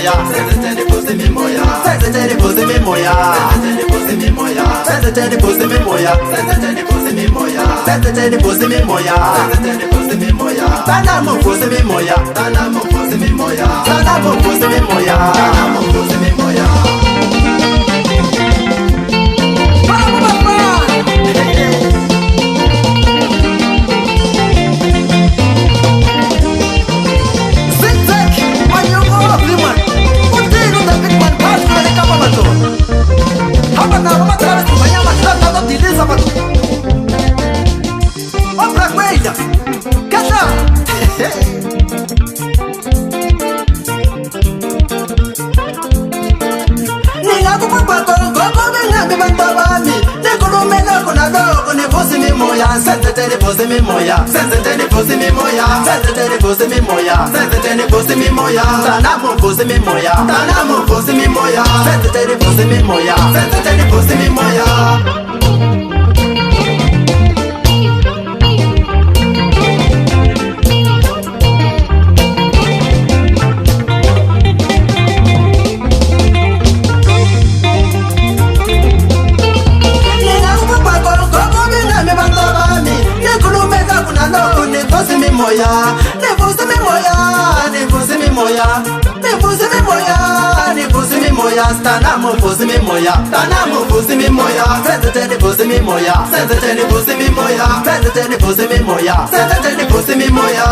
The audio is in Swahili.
moya, senzeteni pusi mi moya, senzeteni pusi mi moya, senzeteni pusi mi moya, senzeteni pusi mi moya, senzeteni pusi mi moya, senzeteni pusi mi moya, senzeteni pusi mi moya, tana mo pusi mi moya, tana mo pusi mi moya, tana mo pusi mi moya, tana mo pusi mi moya. Senzeteni pusi mi moya, senzeteni pusi mi moya, senzeteni pusi mi moya, senzeteni pusi mi moya, tana mo pusi mi moya, tana mo pusi mi moya, senzeteni pusi mi moya, senzeteni pusi mi moya. Moya, nevusi mi moya, nevusi mi moya, nevusi mi moya, nevusi mi moya, stana mo pusi mi moya, stana mo pusi mi moya, senzeteni pusi mi moya, senzeteni pusi mi moya, senzeteni pusi mi moya, senzeteni pusi mi moya.